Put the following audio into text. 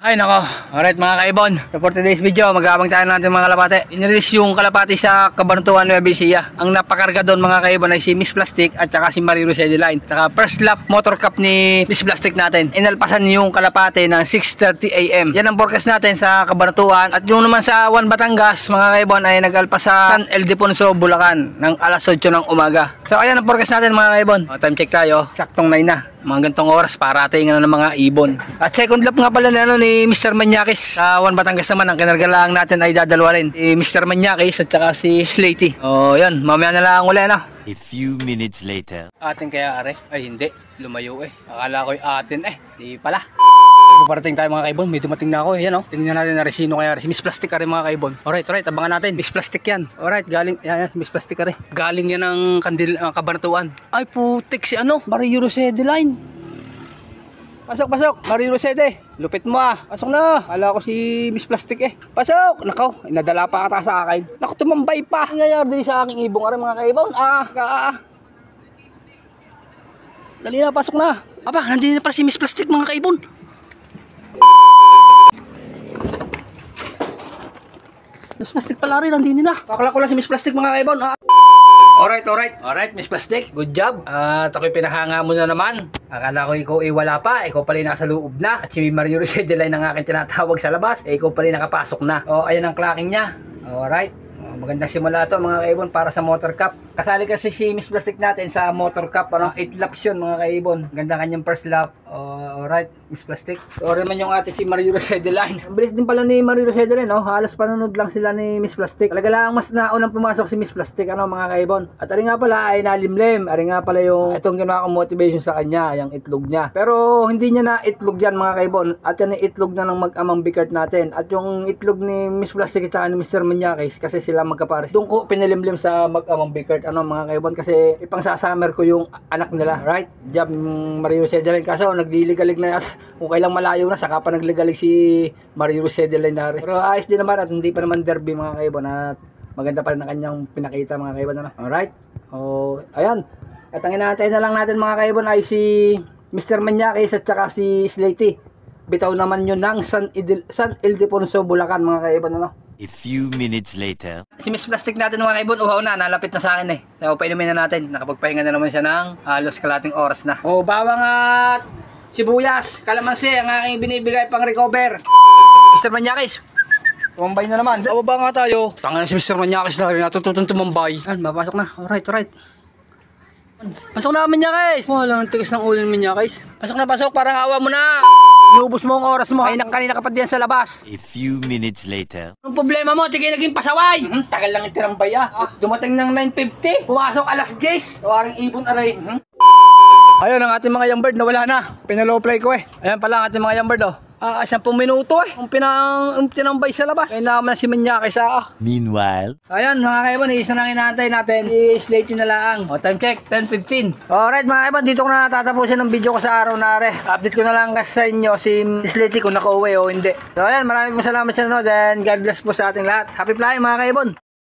Ay nako, alright mga kaibon. So for today's video, mag-aabang tayo natin mga kalapate. Inrelease yung kalapati sa Cabanatuan, Nueva Ecija. Ang napakarga doon mga kaibon ay si Miss Plastic at saka si Marie Rosie Line. Saka first lap motor cup ni Miss Plastic natin. Inalpasan yung kalapate ng 6:30 AM. Yan ang forecast natin sa Cabanatuan. At yung naman sa Juan Batangas mga kaibon ay nag-alpas sa San Ildefonso, Bulacan ng alas 8 ng umaga. So ayan ang forecast natin mga kaibon. Time check tayo. Saktong 9 na. Mga gantong oras parating ng mga ibon. At second lap nga pala ni Mr. Manyakis sa Juan Batangas naman. Ang kinargalaan natin ay dadalawa rin si Mr. Manyakis at saka si Slaty. O yan, mamaya na lang uli na. A few minutes later. Atin kaya are? Ay hindi, lumayo akala ko yung atin di pala. Parating tayo mga kaibon, may dumating na ako yan tingnan natin na sino kaya si Miss Plastic are mga kaibon. Alright, abangan natin. Miss Plastic yan. Alright, galing yan Miss Plastic are. Galing yan ng Cabanatuan. Ay putik si Marie Rosie Line. Pasok, Marie Rosie. Lupit mo Pasok na. Kala ko si Miss Plastic Pasok. Nakaw, nadala pa ata sa akin. Naku, tumambay pa. Nangyayari din sa aking ibong are mga kaibon. Dali na, pasok na. Aba, nandito na pala si Miss Plastic mga kaibon. Miss Plastic pala rin, nandito na. Pakala ko lang si Miss Plastic mga kaibon. Alright, Miss Plastic. Good job. At ako'y pinahanga mo na naman. Akala ko ikaw wala pa. Ikaw pala nasa loob na. At si Marie Rosie Line ang aking tinatawag sa labas. Ikaw pala nakapasok na. Ayan ang clocking niya. Alright. Magandang simula to mga kaibon para sa motor cup. Kasali kasi si Miss Plastic natin sa motor cup. 8 laps yun mga kaibon. Ganda kanyang first lap. Alright, Miss Plastic. Sorry man yung ate si Marie Rosie Line. Ang bilis din pala ni Marie Rosie Line. Halos panunod lang sila ni Miss Plastic. Talaga lang mas naunang pumasok si Miss Plastic mga kaibon. At ari nga pala ay nalimlim. Ari nga pala yung itong ginawa kong motivation sa kanya, yung itlog niya. Pero hindi niya na itlog yan mga kaibon. At yan ay itlog na ng mag-amang bikart natin. At yung itlog ni Miss Plastic at ni Mr. Manyakis kasi sila magkapares. Doon ko pinilimlim sa mag-amang bikart mga kaibon kasi ipang sasummer ko yung anak nila. Right? Job Marie Rosie Line. Kaso nagliligalig na yata. Kung kailang malayo na saka pa nagligalig si Marie Rosie Line na rin. Pero ayos din naman at hindi pa naman derby mga kaibon at maganda pa rin ang kanyang pinakita mga kaibon. Alright? Ayan. At ang inaantay na lang natin mga kaibon ay si Mr. Manyakis at saka si Slaty. Bitaw naman yun ng San Ildefonso, Bulacan mga kaibon. A few minutes later. Si Miss Plastic natin mga kaibon, uhaw na, nalapit na sa akin So, painumin na natin. Nakapagpahinga na naman siya ng halos kalating oras na. Bawang at sibuyas, kalamansi, ang aking binibigay pang recover. Mr. Manyakis, tumambay na naman. Bababa nga tayo. Tangan na si Mr. Manyakis na rin, natututun tumambay. Mapasok na. Alright. Pasok na Manyakis. Walang tigas ng ulo ng Manyakis. Pasok, parang awa mo na. Iubos mo ang oras mo. Ay kanina ka pa diyan sa labas. A few minutes later. Anong problema mo? Di kayo naging pasaway. Tagal lang itirambay Dumating ng 9:50. Pumasok alas 10. Tawaring ibon aray. Ayun ang ating mga young bird na wala na. Pinalow play ko Ayan pala ang ating mga young bird 10 minuto Ang tinambay sa labas. Kaya naman si Manyakis Meanwhile. Ayan mga kaibon, isa na inaantay natin. I-slate na lang. Time check, 10:15. Alright mga kaibon, dito ko na tatapusin ng video ko sa araw na Update ko na lang kasi sa inyo si Slate kung naka-uwi o hindi. So ayan, maraming salamat sa nanood and God bless po sa ating lahat. Happy flying mga kaibon.